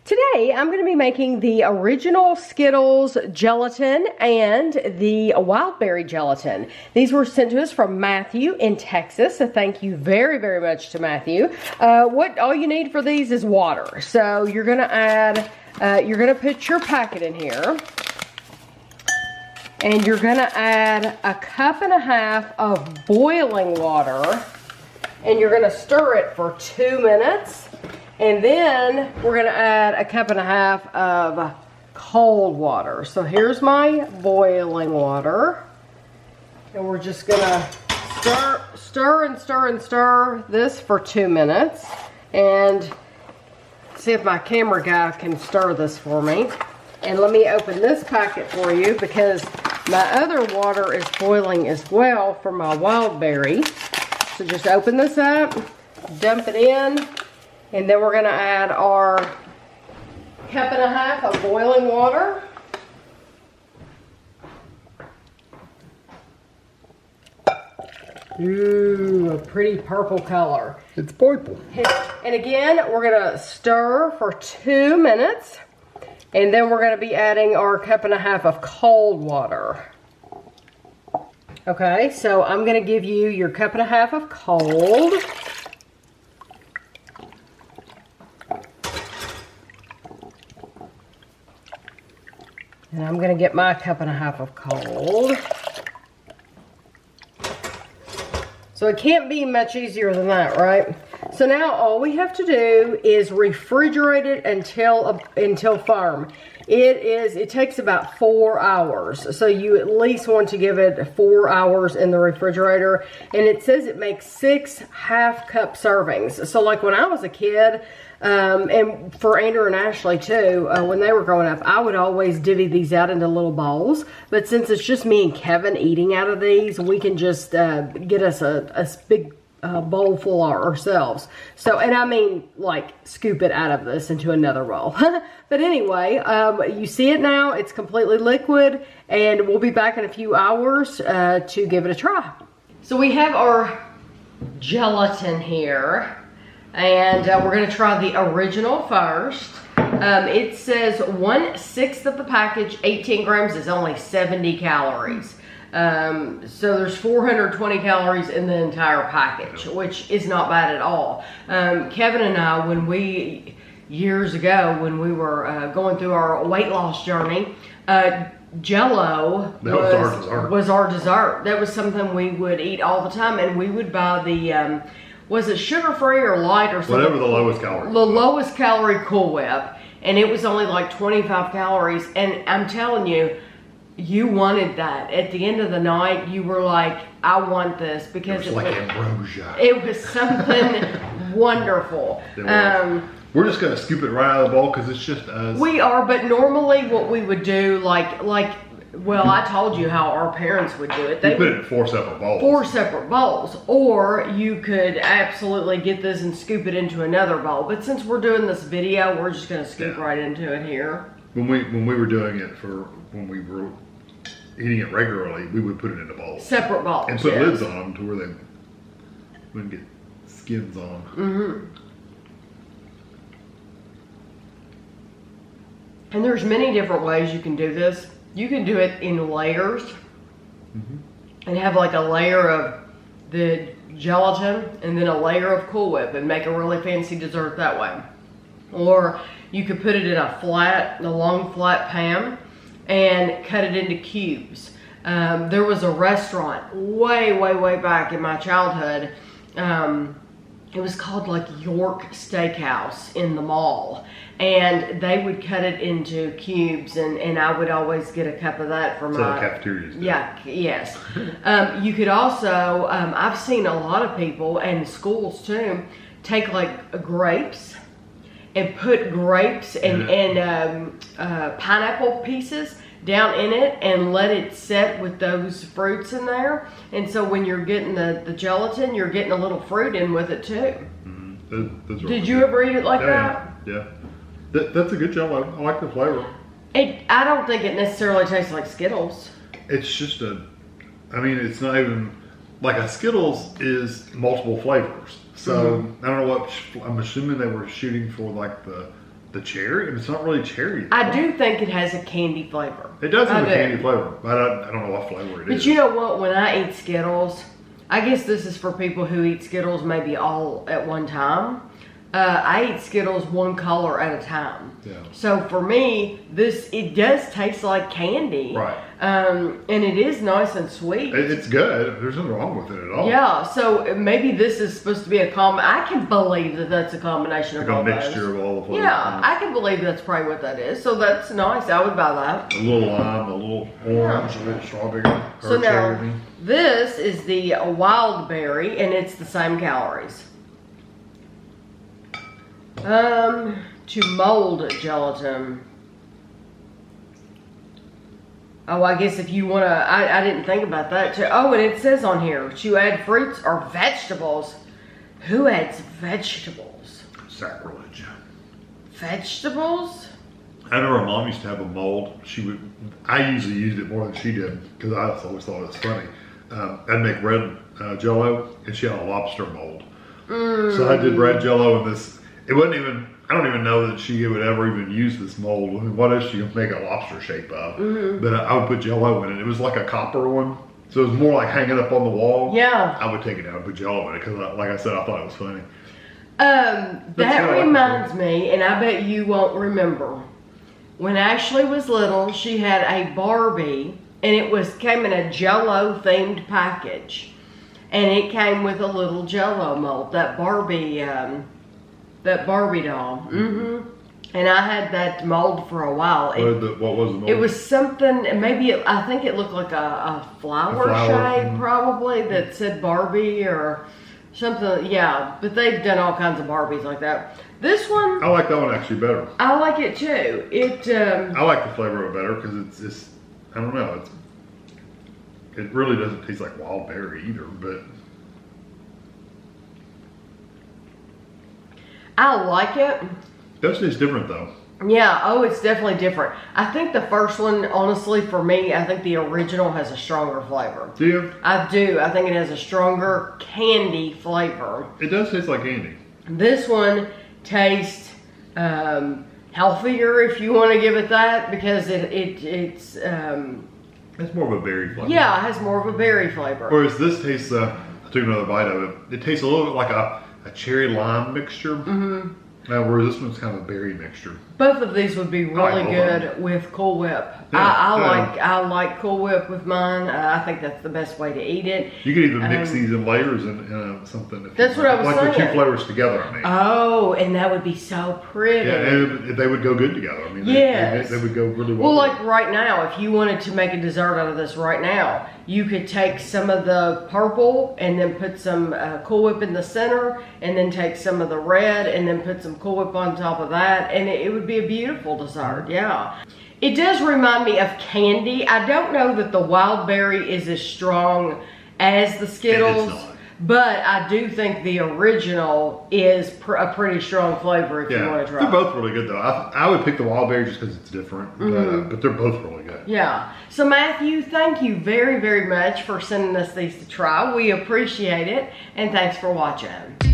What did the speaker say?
Today, I'm going to be making the original Skittles Gelatin and the Wildberry Gelatin. These were sent to us from Matthew in Texas, so thank you very, very much to Matthew. All you need for these is water. So you're going to add, you're going to put your packet in here. And you're going to add 1.5 cups of boiling water. And you're going to stir it for 2 minutes. And then we're going to add 1.5 cups of cold water. So here's my boiling water. And we're just going to stir this for 2 minutes. And see if my camera guy can stir this for me. And let me open this packet for you because my other water is boiling as well for my Wildberry. So just open this up, dump it in. And then we're going to add our 1.5 cups of boiling water. Ooh, a pretty purple color. It's purple. And again, we're going to stir for 2 minutes. And then we're going to be adding our 1.5 cups of cold water. Okay, so I'm going to give you your 1.5 cups of cold. And I'm going to get my 1.5 cups of cold. So it can't be much easier than that, right? So now all we have to do is refrigerate it until firm. It takes about 4 hours. So you at least want to give it 4 hours in the refrigerator. And it says it makes 6 half-cup servings. So like when I was a kid, and for Andrew and Ashley too, when they were growing up, I would always divvy these out into little bowls. But since it's just me and Kevin eating out of these, we can just get us a big bowl full ourselves. So, and I mean, like, scoop it out of this into another bowl. But anyway, you see it now. It's completely liquid, and we'll be back in a few hours to give it a try. So we have our gelatin here. And we're going to try the original first. It says 1/6 of the package, 18 grams, is only 70 calories. So there's 420 calories in the entire package, which is not bad at all. Kevin and I, years ago, when we were going through our weight loss journey, Jell-O was our dessert. That was something we would eat all the time, and we would buy the... was it sugar-free or light or something? Whatever the lowest calorie. The lowest calorie Cool Whip. And it was only like 25 calories. And I'm telling you, you wanted that. At the end of the night, you were like, I want this. Because it was like ambrosia. It was something wonderful. We're just going to scoop it right out of the bowl because it's just us. We are, but normally what we would do, well, I told you how our parents would do it. They put it in 4 separate bowls. 4 separate bowls. Or you could absolutely get this and scoop it into another bowl. But since we're doing this video, we're just going to scoop right into it here. When we were doing it when we were eating it regularly, we would put it in a bowl. Separate bowls. And put lids on them to where they wouldn't get skins on them. Mm-hmm. And there's many different ways you can do this. You can do it in layers and have like a layer of the gelatin and then a layer of Cool Whip and make a really fancy dessert that way. Or you could put it in a long flat pan and cut it into cubes. There was a restaurant way back in my childhood. It was called like York Steakhouse in the mall. And they would cut it into cubes, and I would always get a cup of that for my... So the cafeterias do. Yeah, yes. You could also, I've seen a lot of people, and schools too, take like grapes and put grapes and pineapple pieces down in it and let it set with those fruits in there. And so when you're getting the gelatin, you're getting a little fruit in with it too. Mm-hmm. Did you ever eat it like that? Yeah. That's a good Jell-O. I like the flavor. I don't think it necessarily tastes like Skittles. It's just it's not even, like a Skittles is multiple flavors. So, I don't know what, I'm assuming they were shooting for like the The cherry? It's not really cherry. I do think it has a candy flavor. It does have a candy flavor, but I don't know what flavor it is. But you know what? When I eat Skittles, I guess this is for people who eat Skittles maybe all at one time. I eat Skittles one color at a time. Yeah. So for me, it does taste like candy. Right. And it is nice and sweet. It's good. There's nothing wrong with it at all. Yeah, so maybe this is supposed to be I can believe that that's a combination of all those. Like a mixture of all the flavors. Yeah, I can believe that's probably what that is. So that's nice. I would buy that. A little lime, a little orange, a little strawberry. So now, this is the wild berry, and it's the same calories. To mold gelatin. Oh, I guess if you want to, I didn't think about that too. Oh, and it says on here, to add fruits or vegetables. Who adds vegetables? Sacrilege. Vegetables? I know her mom used to have a mold. I usually used it more than she did because I always thought it was funny. I'd make red Jello, and she had a lobster mold. So I did red Jello in this. It wasn't even. I don't even know that she would ever even use this mold. I mean, what is she gonna make a lobster shape of? But I would put Jello in it. It was like a copper one, so it was more like hanging up on the wall. Yeah. I would take it down and put Jello in it because, like I said, I thought it was funny. That reminds me, and I bet you won't remember. When Ashley was little, she had a Barbie, and it came in a Jello themed package, and it came with a little Jello mold. That Barbie doll. And I had that mold for a while. What was the mold? It was something. I think it looked like a flower shape, probably, that said Barbie or something. Yeah, but they've done all kinds of Barbies like that. This one, I like that one actually better. I like it too. I like the flavor of it better because it's I don't know. It really doesn't taste like wild berry either, but. I like it. That tastes different though. Yeah, oh, it's definitely different. I think the first one, honestly, for me, I think the original has a stronger flavor. Do you? I do. I think it has a stronger candy flavor. It does taste like candy. This one tastes healthier, if you want to give it that, because it's more of a berry flavor. Yeah, it has more of a berry flavor. Whereas this tastes, I took another bite of it. It tastes a little bit like a cherry lime mixture. Whereas this one's kind of a berry mixture. Both of these would be really good with Cool Whip. Yeah, I like Cool Whip with mine. I think that's the best way to eat it. You could even mix these in layers in something. That's what I was saying. Like the two flavors together, I mean. Oh, and that would be so pretty. Yeah, and they would go good together. I mean, yes. they would go really well. Well, like right now, if you wanted to make a dessert out of this right now, you could take some of the purple and then put some Cool Whip in the center, and then take some of the red and then put some Cool Whip on top of that, and it would be a beautiful dessert. Yeah. It does remind me of candy. I don't know that the wild berry is as strong as the Skittles, but I do think the original is a pretty strong flavor if you want to try. They're both really good though. I would pick the wild berry just because it's different, but they're both really good. Yeah. So Matthew, thank you very, very much for sending us these to try. We appreciate it, and thanks for watching.